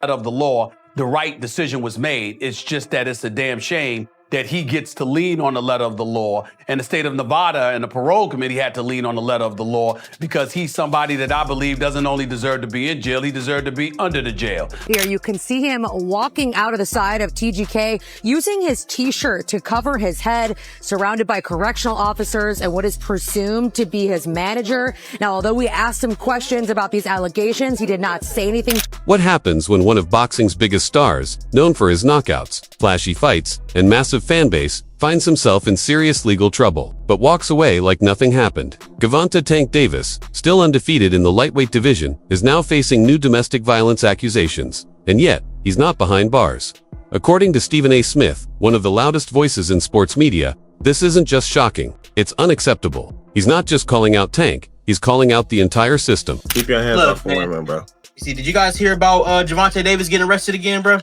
of the law, the right decision was made. It's just that it's a damn shame that he gets to lean on the letter of the law. And the state of Nevada and the parole committee had to lean on the letter of the law because he's somebody that I believe doesn't only deserve to be in jail, he deserved to be under the jail. Here you can see him walking out of the side of TGK using his T-shirt to cover his head, surrounded by correctional officers and what is presumed to be his manager. Now, although we asked him questions about these allegations, he did not say anything. What happens when one of boxing's biggest stars, known for his knockouts, flashy fights, and massive fan base, finds himself in serious legal trouble, but walks away like nothing happened? Gervonta Tank Davis, still undefeated in the lightweight division, is now facing new domestic violence accusations, and yet, he's not behind bars. According to Stephen A. Smith, one of the loudest voices in sports media, this isn't just shocking, it's unacceptable. He's not just calling out Tank, he's calling out the entire system. Keep your hands off women, bro. See, did you guys hear about Gervonta Davis getting arrested again, bro?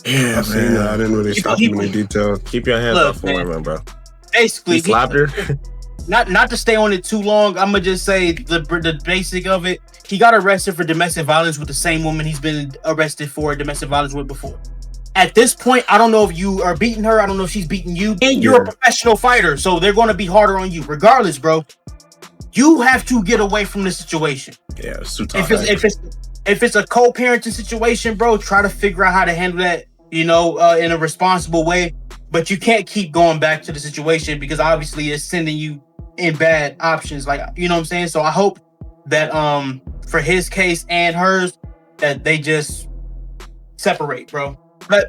Yeah, I've seen that. I didn't really stop him in detail. Keep your hands off women, bro. Basically, he slapped her. Not to stay on it too long, I'm gonna just say the basic of it. He got arrested for domestic violence with the same woman he's been arrested for domestic violence with before. At this point, I don't know if you are beating her. I don't know if she's beating you. And you're a professional fighter, so they're going to be harder on you. Regardless, bro, you have to get away from the situation. Yeah, it's too tough. If it's a co-parenting situation, bro, try to figure out how to handle that, in a responsible way. But you can't keep going back to the situation because obviously it's sending you in bad options. Like, you know what I'm saying? So I hope that for his case and hers, that they just separate, bro.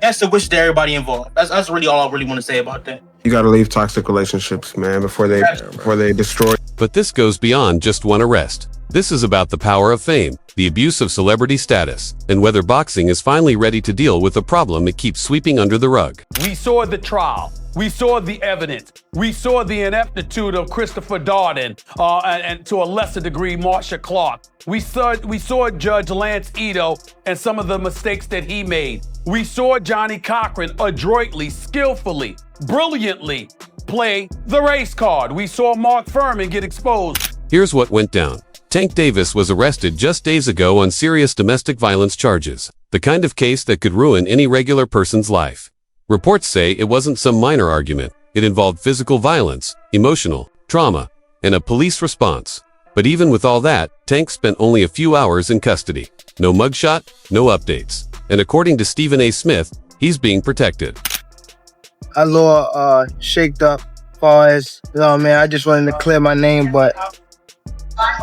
That's the wish to everybody involved. That's really all I really want to say about that. You got to leave toxic relationships, man, before they destroy. But this goes beyond just one arrest. This is about the power of fame, the abuse of celebrity status, and whether boxing is finally ready to deal with a problem it keeps sweeping under the rug. We saw the trial. We saw the evidence. We saw the ineptitude of Christopher Darden and to a lesser degree, Marsha Clark. We saw Judge Lance Ito and some of the mistakes that he made. We saw Johnny Cochran adroitly, skillfully, brilliantly play the race card. We saw Mark Furman get exposed. Here's what went down. Tank Davis was arrested just days ago on serious domestic violence charges, the kind of case that could ruin any regular person's life. Reports say it wasn't some minor argument. It involved physical violence, emotional trauma, and a police response. But even with all that, Tank spent only a few hours in custody. No mugshot, no updates. And according to Stephen A. Smith, he's being protected. A little shaked up as far as, man, I just wanted to clear my name, but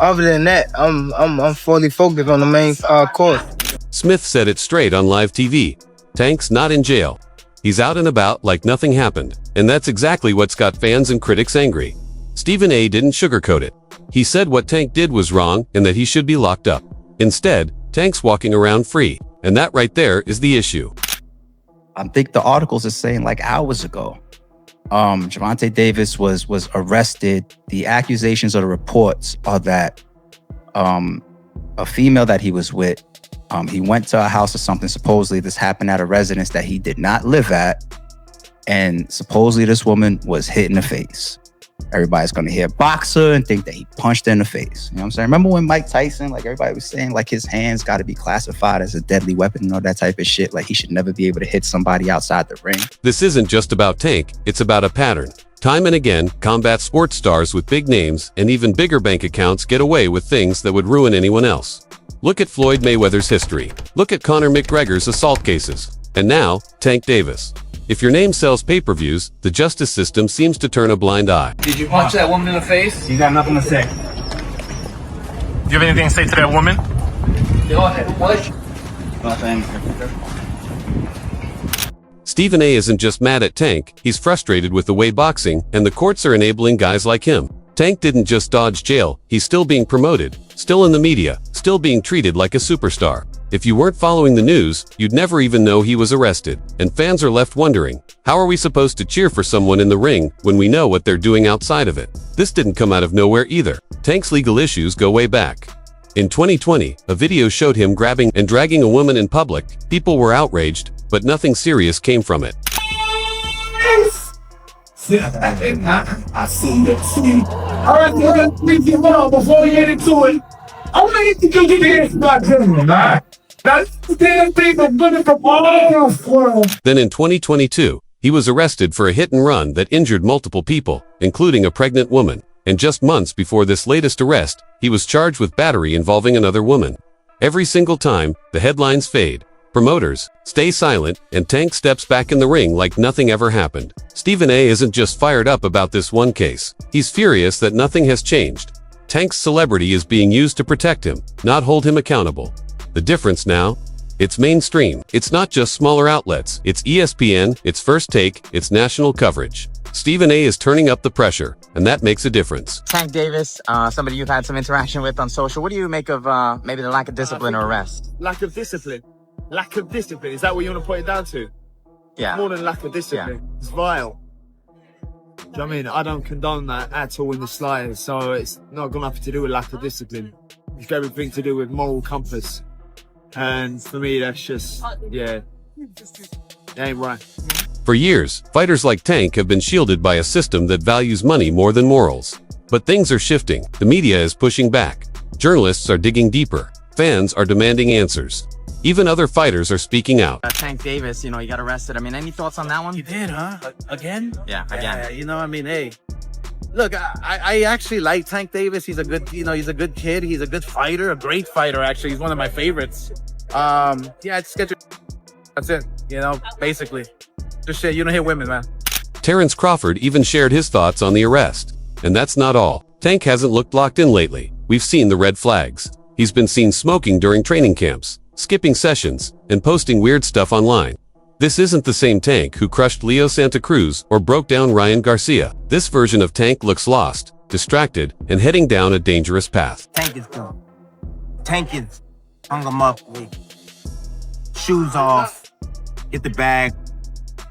other than that, I'm fully focused on the main course. Smith said it straight on live TV. Tank's not in jail. He's out and about like nothing happened, and that's exactly what's got fans and critics angry. Stephen A. didn't sugarcoat it. He said what Tank did was wrong and that he should be locked up. Instead, Tank's walking around free, and that right there is the issue. I think the articles are saying like hours ago, Gervonta Davis was arrested. The accusations or the reports are that a female that he was with, he went to a house or something. Supposedly this happened at a residence that he did not live at. And supposedly this woman was hit in the face. Everybody's going to hear boxer and think that he punched her in the face. You know what I'm saying? Remember when Mike Tyson, like everybody was saying, like his hands got to be classified as a deadly weapon and all that type of shit. Like he should never be able to hit somebody outside the ring. This isn't just about Tank. It's about a pattern. Time and again, combat sports stars with big names and even bigger bank accounts get away with things that would ruin anyone else. Look at Floyd Mayweather's history. Look at Conor McGregor's assault cases. And now, Tank Davis. If your name sells pay-per-views, the justice system seems to turn a blind eye. Did you punch that woman in the face? You got nothing to say. Do you have anything to say to that woman? Go ahead, push. Nothing. Stephen A. isn't just mad at Tank, he's frustrated with the way boxing and the courts are enabling guys like him. Tank didn't just dodge jail, he's still being promoted, still in the media, still being treated like a superstar. If you weren't following the news, you'd never even know he was arrested, and fans are left wondering, how are we supposed to cheer for someone in the ring when we know what they're doing outside of it? This didn't come out of nowhere either. Tank's legal issues go way back. In 2020, a video showed him grabbing and dragging a woman in public. People were outraged, but nothing serious came from it. I see it. All right, let's get on before we get into it. I want to get this about gentlemen, all right? Then in 2022, he was arrested for a hit and run that injured multiple people, including a pregnant woman. And just months before this latest arrest, he was charged with battery involving another woman. Every single time, the headlines fade. Promoters stay silent, and Tank steps back in the ring like nothing ever happened. Stephen A isn't just fired up about this one case. He's furious that nothing has changed. Tank's celebrity is being used to protect him, not hold him accountable. The difference now? It's mainstream. It's not just smaller outlets. It's ESPN, it's First Take, it's national coverage. Stephen A is turning up the pressure, and that makes a difference. Tank Davis, somebody you've had some interaction with on social. What do you make of maybe the lack of discipline or arrest? Lack of discipline. Lack of discipline. Is that what you want to put it down to? Yeah. More than lack of discipline. Yeah. It's vile. Do you know what I mean? I don't condone that at all in the slightest. So it's not got nothing to do with lack of discipline. It's got everything to do with moral compass. And for me, that's just, yeah, it ain't right. For years, fighters like Tank have been shielded by a system that values money more than morals. But things are shifting. The media is pushing back. Journalists are digging deeper. Fans are demanding answers. Even other fighters are speaking out. Tank Davis, you know, he got arrested. I mean, any thoughts on that one? You did, huh? Again? Yeah, again. You know, I mean, hey, look, I actually like Tank Davis. He's a good, you know, he's a good kid. He's a good fighter, a great fighter, actually. He's one of my favorites. Yeah, just get your... That's it, you know, basically. Just shit, you don't hit women, man. Terrence Crawford even shared his thoughts on the arrest. And that's not all. Tank hasn't looked locked in lately. We've seen the red flags. He's been seen smoking during training camps, skipping sessions, and posting weird stuff online. This isn't the same Tank who crushed Leo Santa Cruz or broke down Ryan Garcia. This version of Tank looks lost, distracted, and heading down a dangerous path. Tank is done. Tank is hung him up with shoes off, get the bag,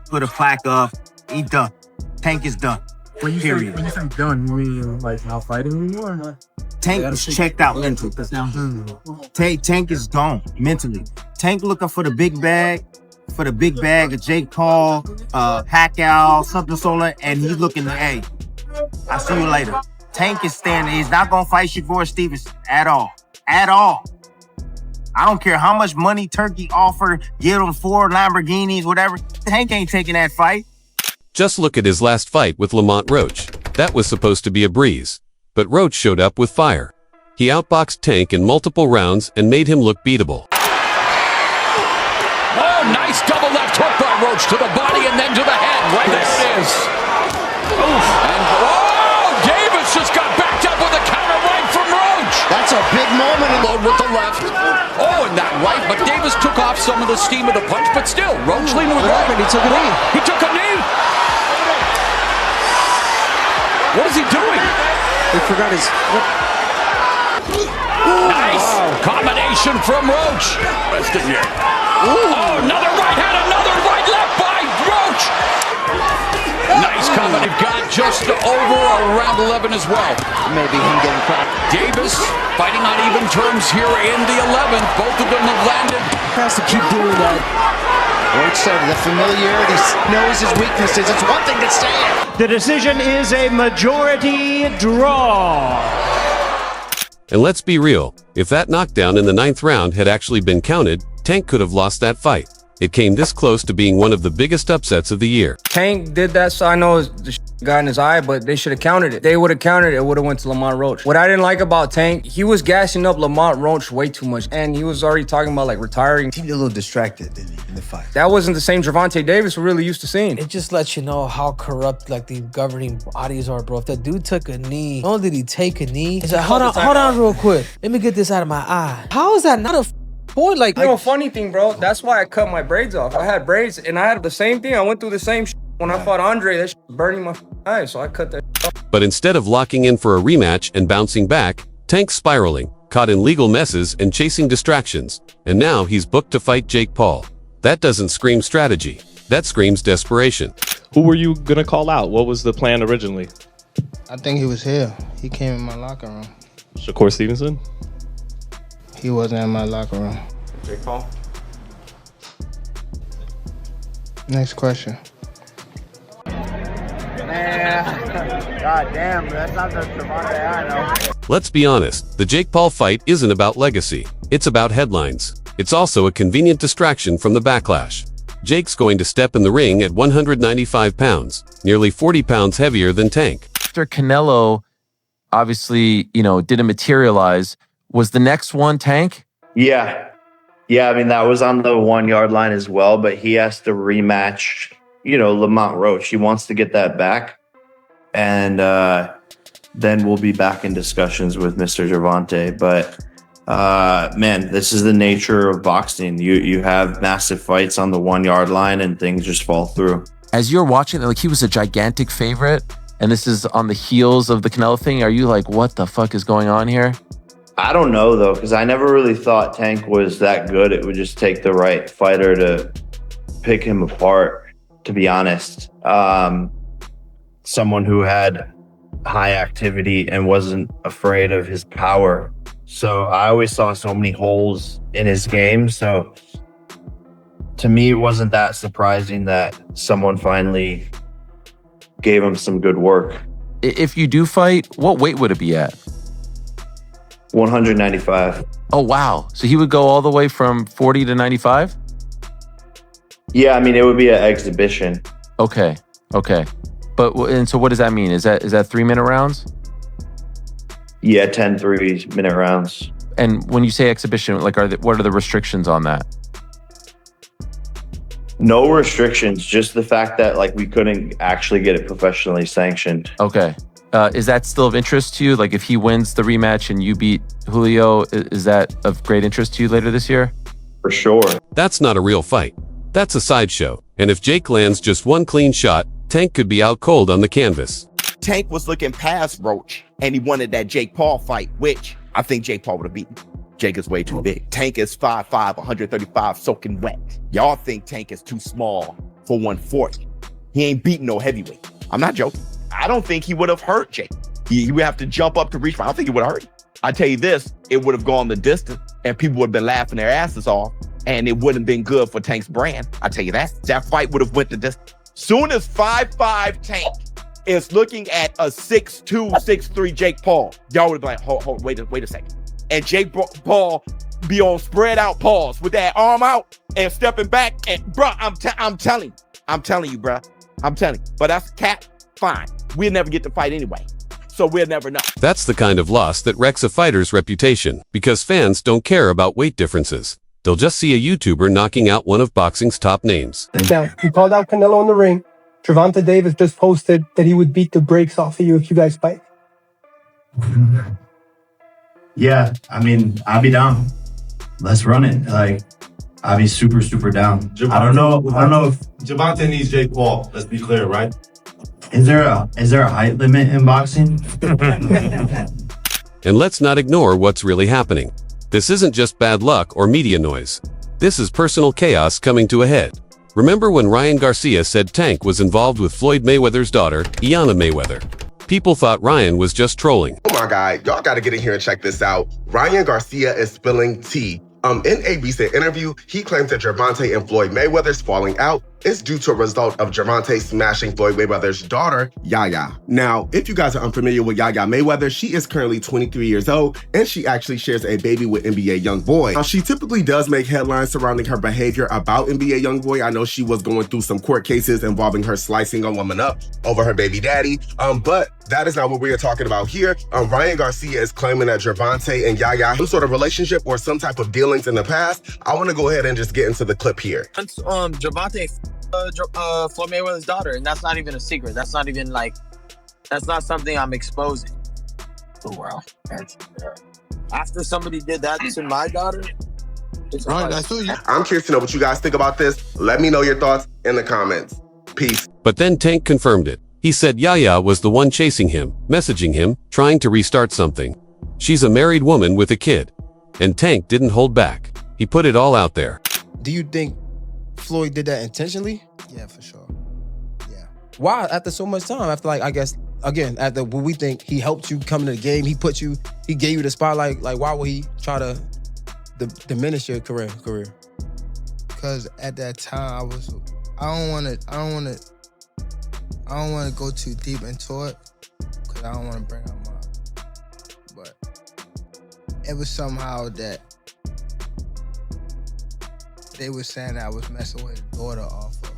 put a plaque up, he done. Tank is done. When you say done, you mean like not fighting anymore or not? Tank is checked out mentally. Tank is gone mentally. Tank looking for the big bag, of Jake Paul, Pacquiao, something solo, and he's looking to, hey, I'll see you later. Tank is standing. He's not gonna fight Shakur Stevenson at all. At all. I don't care how much money Turkey offered, give him 4 Lamborghinis, whatever. Tank ain't taking that fight. Just look at his last fight with Lamont Roach. That was supposed to be a breeze. But Roach showed up with fire. He outboxed Tank in multiple rounds and made him look beatable. Oh, nice double left hook by Roach to the body and then to the head. Right there it is. Oof. And Davis just got backed up with a counter right from Roach. That's a big moment. Load with the left. Oh, and that right, but Davis took off some of the steam of the punch, but still, Roach leaned with right. He took a knee. He took a knee. What is he doing? He forgot his... Nice combination from Roach. Rest it here. Oh, another right hand, another right left by Roach. Nice combination. Got just over around 11 as well. Maybe him getting cracked. Davis fighting on even terms here in the 11th. Both of them have landed. Has to keep doing that. Roach said the familiarity, knows his weaknesses. It's one thing to say it. The decision is a majority draw. And let's be real, if that knockdown in the 9th round had actually been counted, Tank could have lost that fight. It came this close to being one of the biggest upsets of the year. Tank did that, so I know the got in his eye, but they should have counted it. They would have counted it, it would have went to Lamont Roach. What I didn't like about Tank, he was gassing up Lamont Roach way too much, and he was already talking about like retiring. He seemed a little distracted in the fight. That wasn't the same Gervonta Davis we're really used to seeing. It just lets you know how corrupt like the governing bodies are, bro. If that dude took a knee, not only did he take a knee, he's like, hold on real quick. Let me get this out of my eye. How is that not a point? Like, you know, funny thing, bro, that's why I cut my braids off. I had braids, and I had the same thing. I went through the same shit. When I fought Andre, that shit was burning my eyes, so I cut that off. But instead of locking in for a rematch and bouncing back, Tank's spiraling, caught in legal messes and chasing distractions, and now he's booked to fight Jake Paul. That doesn't scream strategy. That screams desperation. Who were you gonna call out? What was the plan originally? I think he was here. He came in my locker room. Shakur Stevenson? He wasn't in my locker room. Jake Paul? Next question. God damn, that's not the Gervonta I know. Let's be honest, the Jake Paul fight isn't about legacy. It's about headlines. It's also a convenient distraction from the backlash. Jake's going to step in the ring at 195 pounds, nearly 40 pounds heavier than Tank. After Canelo, obviously, didn't materialize, was the next one Tank? Yeah. I mean, that was on the 1 yard line as well, but he has to rematch, Lamont Roach. He wants to get that back. And then we'll be back in discussions with Mr. Gervonta. But man, this is the nature of boxing. You have massive fights on the 1 yard line and things just fall through. As you're watching, like, he was a gigantic favorite, and this is on the heels of the Canelo thing. Are you like, what the fuck is going on here? I don't know, though, because I never really thought Tank was that good. It would just take the right fighter to pick him apart, to be honest. Someone who had high activity and wasn't afraid of his power. So I always saw so many holes in his game. So to me, it wasn't that surprising that someone finally gave him some good work. If you do fight, what weight would it be at? 195. Oh, wow. So he would go all the way from 40 to 95? Yeah, I mean, it would be an exhibition. Okay. And so what does that mean? Is that 3-minute rounds? Yeah, 10 3-minute rounds. And when you say exhibition, like, what are the restrictions on that? No restrictions, just the fact that, like, we couldn't actually get it professionally sanctioned. Okay. Is that still of interest to you? Like, if he wins the rematch and you beat Julio, is that of great interest to you later this year? For sure. That's not a real fight. That's a sideshow. And if Jake lands just one clean shot, Tank could be out cold on the canvas. Tank was looking past Roach, and he wanted that Jake Paul fight, which I think Jake Paul would have beaten. Jake is way too big. Tank is 5'5", 135, soaking wet. Y'all think Tank is too small for 140. He ain't beating no heavyweight. I'm not joking. I don't think he would have hurt Jake. He would have to jump up to reach. I don't think he would have hurt him. I tell you this, it would have gone the distance, and people would have been laughing their asses off, and it wouldn't have been good for Tank's brand. I tell you that. That fight would have went the distance. Soon as 5'5" Tank is looking at a 6'2", 6'3" Jake Paul, y'all would have been like, hold, wait a second. And Jake Paul be on spread out paws with that arm out and stepping back. And bro, I'm telling you, bro. I'm telling you. But that's cat, fine. We'll never get to fight anyway. So we'll never know. That's the kind of loss that wrecks a fighter's reputation, because fans don't care about weight differences. They'll just see a YouTuber knocking out one of boxing's top names. Now, you called out Canelo in the ring. Gervonta Davis just posted that he would beat the brakes off of you if you guys fight. Yeah, I mean, I'll be down. Let's run it. Like, I'll be super, super down. I don't know if Gervonta needs Jake Paul. Let's be clear, right? Is there a height limit in boxing? And let's not ignore what's really happening. This isn't just bad luck or media noise. This is personal chaos coming to a head. Remember when Ryan Garcia said Tank was involved with Floyd Mayweather's daughter, Iana Mayweather? People thought Ryan was just trolling. Oh my God, y'all gotta get in here and check this out. Ryan Garcia is spilling tea. In a recent interview, he claimed that Gervonta and Floyd Mayweather's falling out is due to a result of Gervonta smashing Floyd Mayweather's daughter, Yaya. Now, if you guys are unfamiliar with Yaya Mayweather, she is currently 23 years old, and she actually shares a baby with NBA YoungBoy. Now, she typically does make headlines surrounding her behavior about NBA YoungBoy. I know she was going through some court cases involving her slicing a woman up over her baby daddy, but that is not what we are talking about here. Ryan Garcia is claiming that Gervonta and Yaya some sort of relationship or some type of dealings in the past. I want to go ahead and just get into the clip here. Gervonta Floyd Mayweather's daughter, and that's not even a secret. That's not even like, that's not something I'm exposing. Oh wow! After somebody did that to my daughter, I'm curious to know what you guys think about this. Let me know your thoughts in the comments. Peace. But then Tank confirmed it. He said Yaya was the one chasing him, messaging him, trying to restart something. She's a married woman with a kid. And Tank didn't hold back. He put it all out there. Do you think Floyd did that intentionally? Yeah, for sure. Yeah. Why? After so much time, after, like, I guess, again, after what we think he helped you come into the game, he gave you the spotlight. Like, why would he try to diminish your career? Because at that time, I don't want to go too deep into it, because I don't want to bring up but it was somehow that they were saying that I was messing with his daughter off of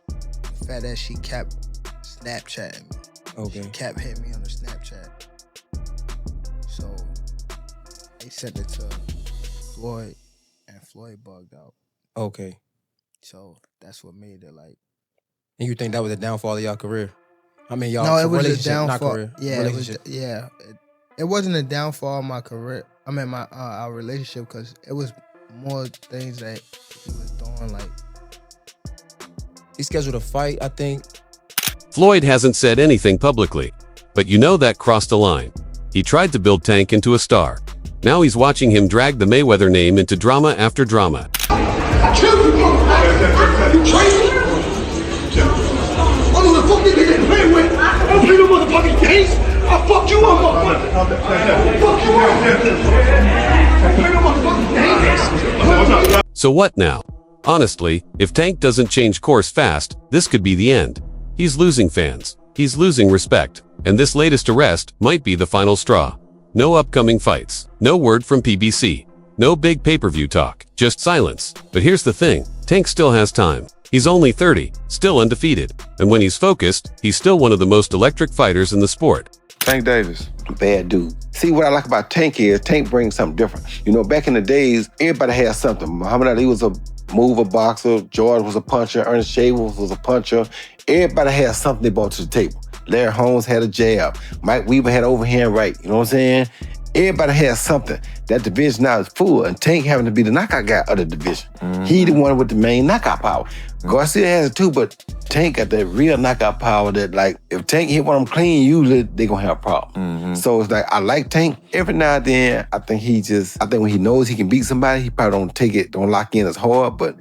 the fact that she kept Snapchatting me. Okay. She kept hitting me on the Snapchat. So they sent it to Floyd, and Floyd bugged out. Okay. So that's what made it like. And you think that was a downfall of y'all career? I mean, y'all No, it was a relationship, not downfall. career. Yeah, relationship. It wasn't a downfall of my career. I mean, my our relationship, because it was more things that he was doing. Like he scheduled a fight, I think. Floyd hasn't said anything publicly, but you know that crossed a line. He tried to build Tank into a star. Now he's watching him drag the Mayweather name into drama after drama. I killed you, motherfucker. You crazy? What the fuck you think they play with? I play no motherfucking games. I fuck you up, motherfucker. Fuck you up. I play no motherfucking games. So what now? Honestly, if Tank doesn't change course fast, this could be the end. He's losing fans. He's losing respect. And this latest arrest might be the final straw. No upcoming fights. No word from PBC. No big pay-per-view talk. Just silence. But here's the thing. Tank still has time. He's only 30, still undefeated. And when he's focused, he's still one of the most electric fighters in the sport. Tank Davis. Bad dude. See, what I like about Tank is Tank brings something different. You know, back in the days, everybody had something. Muhammad Ali was a mover boxer. George was a puncher. Ernest Shavers was a puncher. Everybody had something they brought to the table. Larry Holmes had a jab. Mike Weaver had overhand right. You know what I'm saying? Everybody has something. That division now is full, and Tank having to be the knockout guy of the division. He the one with the main knockout power. Garcia has it too, but Tank got that real knockout power that, like, if Tank hit one of them clean, usually they gonna have a problem. So it's like, I like Tank. Every now and then, I think when he knows he can beat somebody, he probably don't lock in as hard, but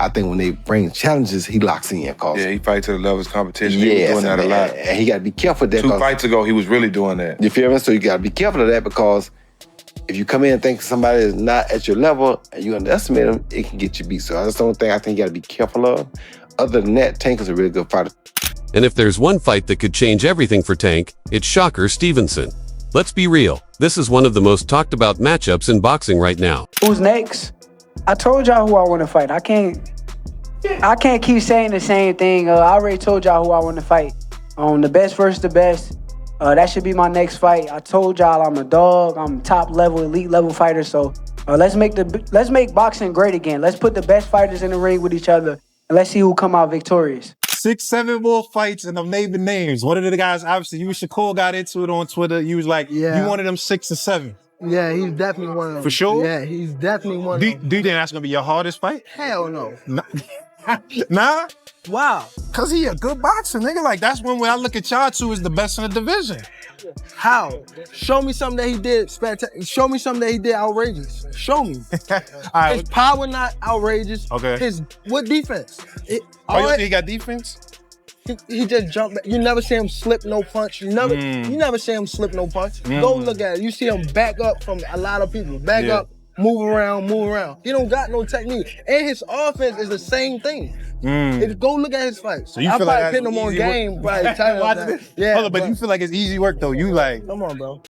I think when they bring challenges, he locks in. Yeah, he fights to the level of competition. He was doing that a lot. And he gotta be careful of that. 2 fights ago, he was really doing that. You feel me? So you gotta be careful of that, because if you come in and think somebody is not at your level and you underestimate them, it can get you beat. So that's the only thing I think you gotta be careful of. Other than that, Tank is a really good fighter. And if there's one fight that could change everything for Tank, it's Shocker Stevenson. Let's be real, this is one of the most talked about matchups in boxing right now. Who's next? I told y'all who I want to fight. I can't keep saying the same thing. I already told y'all who I want to fight. The best versus the best. That should be my next fight. I told y'all I'm a dog. I'm top level, elite level fighter. So let's make boxing great again. Let's put the best fighters in the ring with each other, and let's see who come out victorious. 6, 7 more fights, and I'm naming names. One of the guys, obviously, you and Shakur got into it on Twitter. You was like, you wanted them 6 or 7. Yeah, he's definitely one of them. For sure? Yeah, he's definitely one of them. Do you think that's gonna be your hardest fight? Hell no. Nah? Wow. Cause he a good boxer, nigga. Like, that's when I look at y'all two as the best in the division. How? Show me something that he did show me something that he did outrageous. Show me. Right. His power not outrageous. Okay. What defense? You think he got defense? He just jumped back. You never see him slip no punch. You never see him slip no punch. Go look at it. You see him back up from a lot of people. Back up, move around. He don't got no technique. And his offense is the same thing. Go look at his fights. So you I feel probably like pin him on game. Right, Hold on, but you feel like it's easy work though. You like, come on, bro.